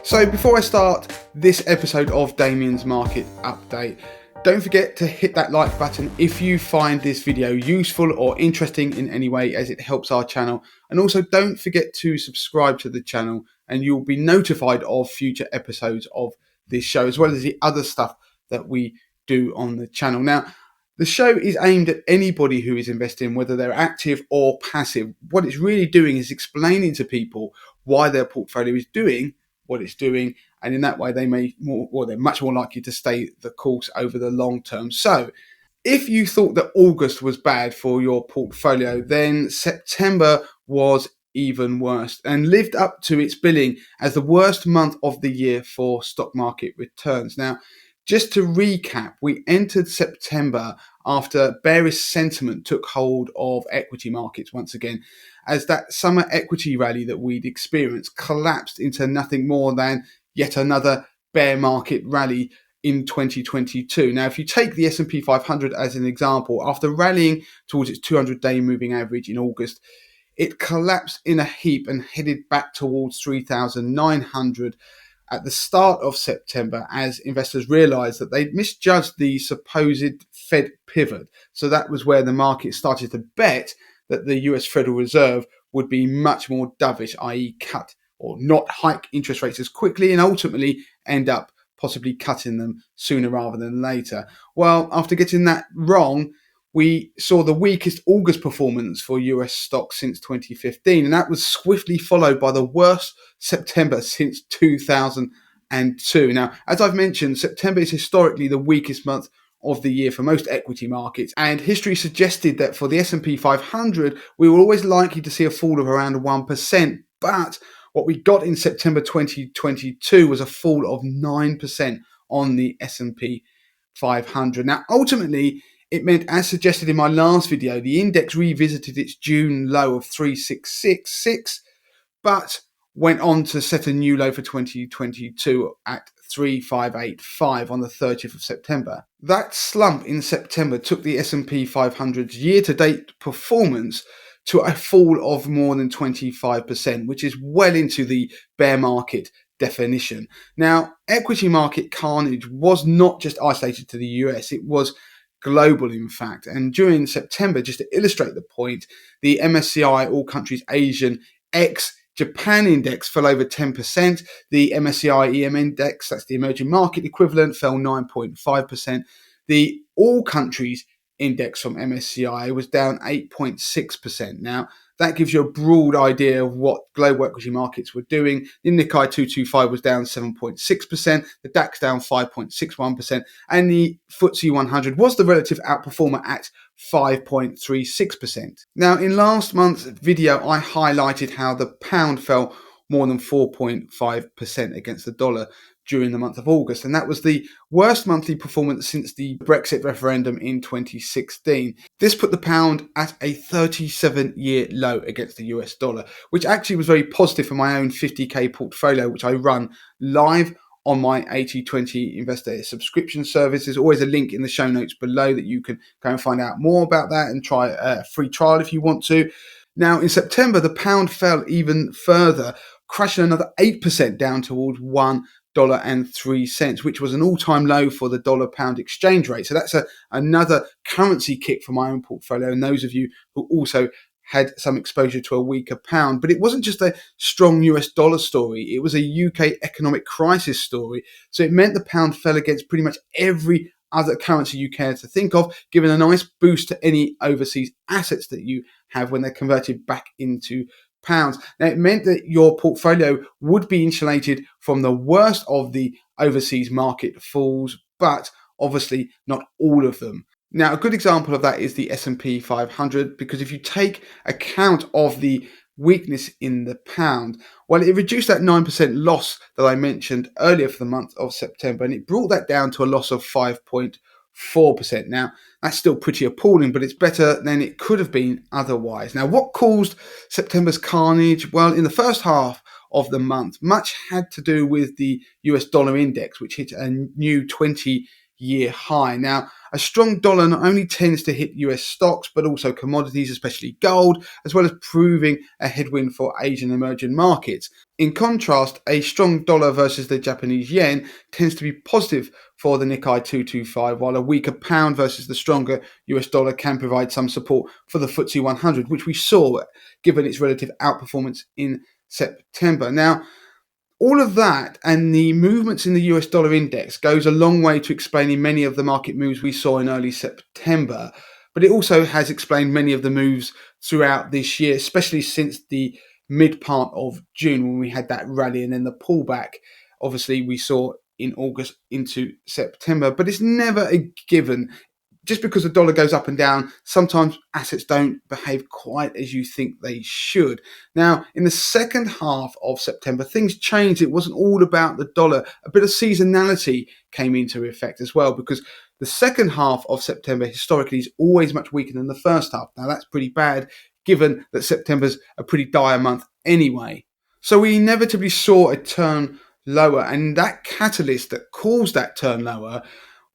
So before I start this episode of Damien's Market Update, don't forget to hit that like button if you find this video useful or interesting in any way, as it helps our channel. And also don't forget to subscribe to the channel and you'll be notified of future episodes of this show, as well as the other stuff that we do on the channel. Now, the show is aimed at anybody who is investing, whether they're active or passive. What it's really doing is explaining to people why their portfolio is doing what it's doing, and in that way they're much more likely to stay the course over the long term. So if you thought that August was bad for your portfolio, then September was even worse and lived up to its billing as the worst month of the year for stock market returns. Now, just to recap, we entered September after bearish sentiment took hold of equity markets once again, as that summer equity rally that we'd experienced collapsed into nothing more than yet another bear market rally in 2022. Now, if you take the S&P 500 as an example, after rallying towards its 200-day moving average in August, it collapsed in a heap and headed back towards 3,900 at the start of September, as investors realized that they'd misjudged the supposed Fed pivot. So that was where the market started to bet that the US Federal Reserve would be much more dovish, i.e. cut or not hike interest rates as quickly and ultimately end up possibly cutting them sooner rather than later. Well, after getting that wrong, we saw the weakest August performance for US stocks since 2015, and that was swiftly followed by the worst September since 2002. Now, as I've mentioned, September is historically the weakest month of the year for most equity markets, and history suggested that for the S&P 500, we were always likely to see a fall of around 1%, but what we got in September 2022 was a fall of 9% on the S&P 500. Now, ultimately, it meant, as suggested in my last video, the index revisited its June low of 3666, but went on to set a new low for 2022 at 3585 on the 30th of September. That slump in September took the S&P 500's year-to-date performance to a fall of more than 25%, which is well into the bear market definition. Now, equity market carnage was not just isolated to the US, it was global, in fact. And during September, just to illustrate the point, the MSCI All Countries Asian ex-Japan index fell over 10%. The MSCI EM index, that's the emerging market equivalent, fell 9.5%. The All Countries index from MSCI was down 8.6%. Now, that gives you a broad idea of what global equity markets were doing. The Nikkei 225 was down 7.6%, the DAX down 5.61%, and the FTSE 100 was the relative outperformer at 5.36%. Now, in last month's video, I highlighted how the pound fell more than 4.5% against the dollar during the month of August, and that was the worst monthly performance since the Brexit referendum in 2016. This put the pound at a 37-year low against the US dollar, which actually was very positive for my own 50k portfolio, which I run live on my 80/20 investor subscription service. There's always a link in the show notes below that you can go and find out more about that and try a free trial if you want to. Now, in September, the pound fell even further, crashing another 8% down towards $1.03, which was an all-time low for the dollar-pound exchange rate. So that's another currency kick for my own portfolio, and those of you who also had some exposure to a weaker pound. But it wasn't just a strong US dollar story, it was a UK economic crisis story. So it meant the pound fell against pretty much every other currency you care to think of, giving a nice boost to any overseas assets that you have when they're converted back into pounds. Now, it meant that your portfolio would be insulated from the worst of the overseas market falls, but obviously not all of them. Now, a good example of that is the S&P 500, because if you take account of the weakness in the pound, well, it reduced that 9% loss that I mentioned earlier for the month of September, and it brought that down to a loss of 5.4%. Now, that's still pretty appalling, but it's better than it could have been otherwise. Now, what caused September's carnage? Well, in the first half of the month, much had to do with the US dollar index, which hit a new 20-year high. Now, A strong dollar not only tends to hit US stocks, but also commodities, especially gold, as well as proving a headwind for Asian emerging markets. In contrast, a strong dollar versus the Japanese yen tends to be positive for the Nikkei 225, while a weaker pound versus the stronger US dollar can provide some support for the FTSE 100, which we saw given its relative outperformance in September. Now, all of that and the movements in the US dollar index goes a long way to explaining many of the market moves we saw in early September, but it also has explained many of the moves throughout this year, especially since the mid part of June when we had that rally and then the pullback. Obviously, we saw in August into September, but it's never a given. Just because the dollar goes up and down, sometimes assets don't behave quite as you think they should. Now, in the second half of September, things changed. It wasn't all about the dollar. A bit of seasonality came into effect as well, because the second half of September historically is always much weaker than the first half. Now, that's pretty bad, given that September's a pretty dire month anyway. So we inevitably saw a turn lower, and that catalyst that caused that turn lower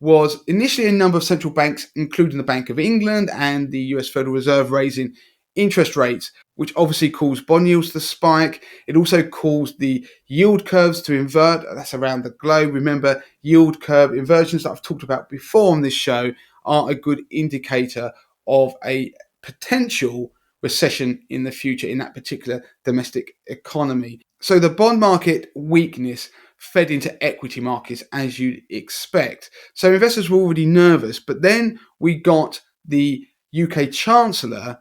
was initially a number of central banks, including the Bank of England and the US Federal Reserve, raising interest rates, which obviously caused bond yields to spike. It also caused the yield curves to invert. That's around the globe. Remember, yield curve inversions that I've talked about before on this show are a good indicator of a potential recession in the future in that particular domestic economy. So the bond market weakness fed into equity markets as you'd expect. So investors were already nervous, but then we got the UK Chancellor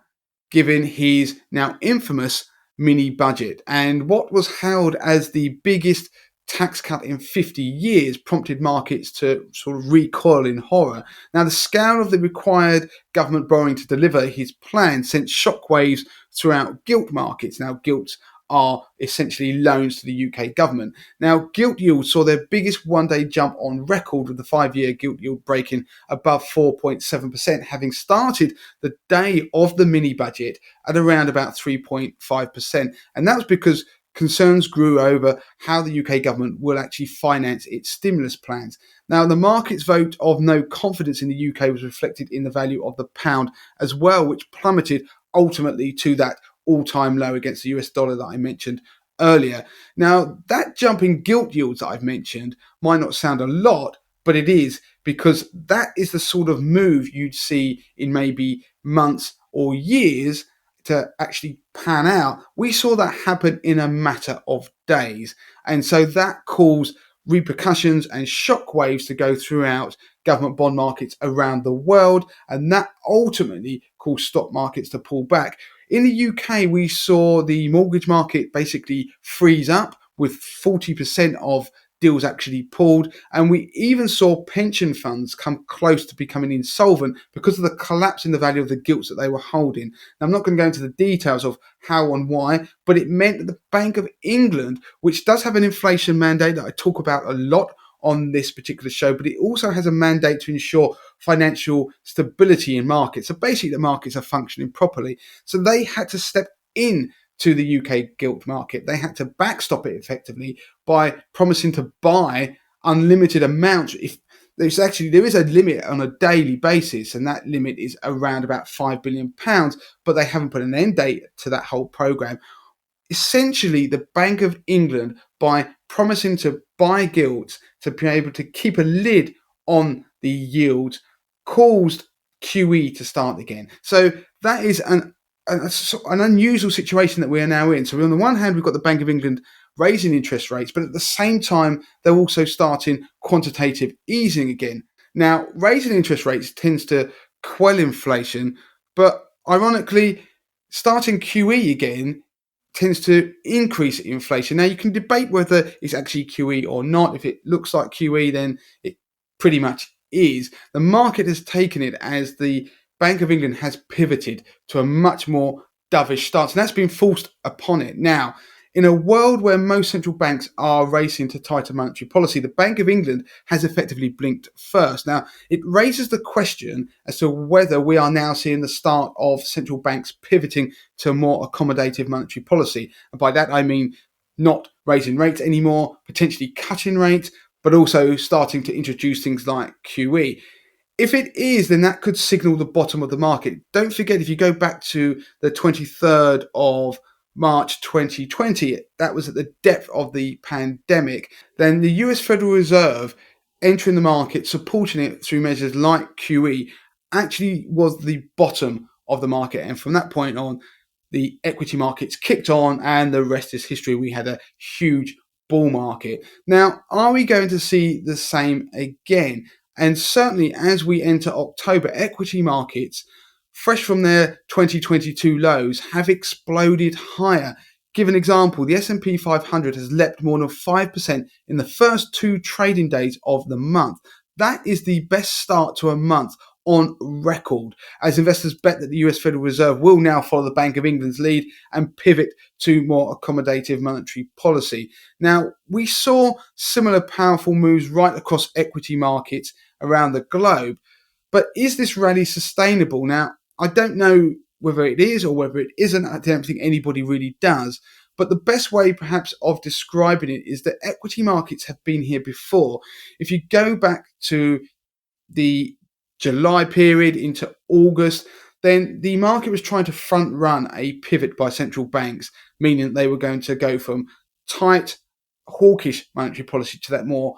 giving his now infamous mini budget. And what was hailed as the biggest tax cut in 50 years prompted markets to sort of recoil in horror. Now, the scale of the required government borrowing to deliver his plan sent shockwaves throughout gilt markets. Now, gilts are essentially loans to the UK government. Now, gilt yields saw their biggest one-day jump on record, with the 5-year gilt yield breaking above 4.7%, having started the day of the mini budget at around about 3.5%. And that was because concerns grew over how the UK government will actually finance its stimulus plans. Now, the market's vote of no confidence in the UK was reflected in the value of the pound as well, which plummeted ultimately to that all-time low against the US dollar that I mentioned earlier. Now, that jump in gilt yields that I've mentioned might not sound a lot, but it is, because that is the sort of move you'd see in maybe months or years to actually pan out. We saw that happen in a matter of days. And so that caused repercussions and shockwaves to go throughout government bond markets around the world. And that ultimately caused stock markets to pull back. In the UK, we saw the mortgage market basically freeze up, with 40% of deals actually pulled, and we even saw pension funds come close to becoming insolvent because of the collapse in the value of the gilts that they were holding. Now, I'm not going to go into the details of how and why, but it meant that the Bank of England, which does have an inflation mandate that I talk about a lot on this particular show, but it also has a mandate to ensure financial stability in markets. So basically, the markets are functioning properly. So they had to step in to the UK gilt market. They had to backstop it effectively by promising to buy unlimited amounts. If there is a limit on a daily basis, and that limit is around about £5 billion, but they haven't put an end date to that whole program. Essentially, the Bank of England, by promising to buy gilts to be able to keep a lid on the yields, caused QE to start again. So that is an unusual situation that we are now in. So on the one hand, we've got the Bank of England raising interest rates, but at the same time, they're also starting quantitative easing again. Now, raising interest rates tends to quell inflation, but ironically, starting QE again tends to increase inflation. Now, you can debate whether it's actually QE or not. If it looks like QE, then it pretty much is. The market has taken it as the Bank of England has pivoted to a much more dovish stance, and that's been forced upon it. Now, in a world where most central banks are racing to tighter monetary policy, the Bank of England has effectively blinked first. Now, it raises the question as to whether we are now seeing the start of central banks pivoting to a more accommodative monetary policy. And by that, I mean not raising rates anymore, potentially cutting rates, but also starting to introduce things like QE. If it is, then that could signal the bottom of the market. Don't forget, if you go back to the 23rd of March 2020, that was at the depth of the pandemic, then the US Federal Reserve entering the market, supporting it through measures like QE, actually was the bottom of the market. And from that point on, the equity markets kicked on, and the rest is history. We had a huge bull market. Now, are we going to see the same again? And certainly as we enter October, equity markets, fresh from their 2022 lows, have exploded higher. Give an example, the S&P 500 has leapt more than 5% in the first 2 trading days of the month. That is the best start to a month on record, as investors bet that the US Federal Reserve will now follow the Bank of England's lead and pivot to more accommodative monetary policy. Now, we saw similar powerful moves right across equity markets around the globe, but is this rally sustainable? Now, I don't know whether it is or whether it isn't. I don't think anybody really does. But the best way perhaps of describing it is that equity markets have been here before. If you go back to the July period into August, then the market was trying to front run a pivot by central banks, meaning they were going to go from tight, hawkish monetary policy to that more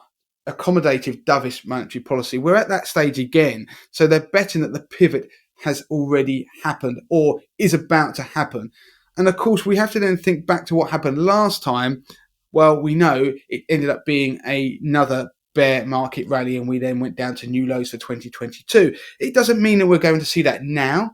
accommodative, dovish monetary policy. We're at that stage again. So they're betting that the pivot has already happened or is about to happen. And of course, we have to then think back to what happened last time. Well, we know it ended up being another bear market rally, and we then went down to new lows for 2022. It doesn't mean that we're going to see that now,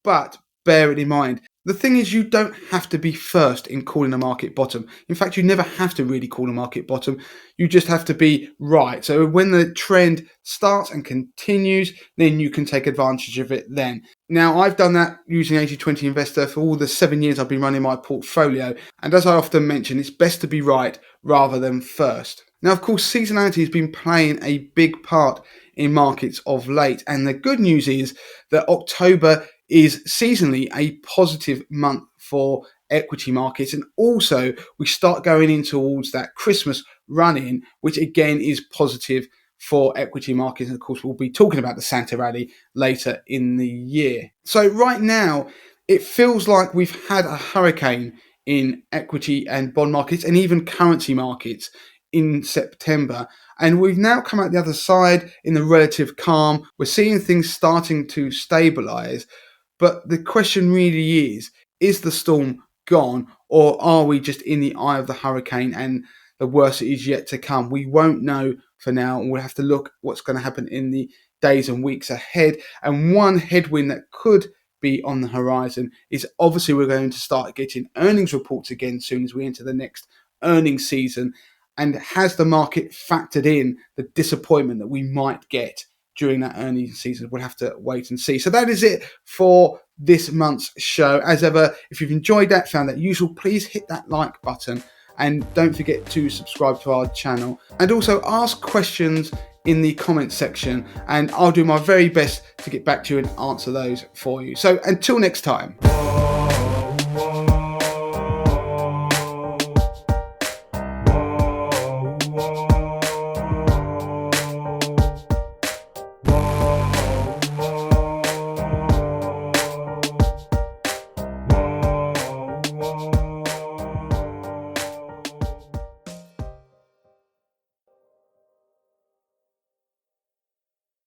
but bear it in mind. The thing is, you don't have to be first in calling a market bottom. In fact, you never have to really call a market bottom. You just have to be right. So when the trend starts and continues, then you can take advantage of it then. Now, I've done that using 80/20 Investor for all the 7 years I've been running my portfolio. And as I often mention, it's best to be right rather than first. Now, of course, seasonality has been playing a big part in markets of late. And the good news is that October is seasonally a positive month for equity markets. And also, we start going in towards that Christmas run-in, which again is positive for equity markets. And of course, we'll be talking about the Santa rally later in the year. So right now, it feels like we've had a hurricane in equity and bond markets and even currency markets in September. And we've now come out the other side in the relative calm. We're seeing things starting to stabilize. But the question really is the storm gone, or are we just in the eye of the hurricane and the worst is yet to come? We won't know for now, and we'll have to look what's going to happen in the days and weeks ahead. And one headwind that could be on the horizon is obviously we're going to start getting earnings reports again soon as we enter the next earnings season. And has the market factored in the disappointment that we might get during that earnings season? We'll have to wait and see. So that is it for this month's show. As ever, if you've enjoyed that, found that useful, please hit that like button and don't forget to subscribe to our channel. And also ask questions in the comments section and I'll do my very best to get back to you and answer those for you. So until next time.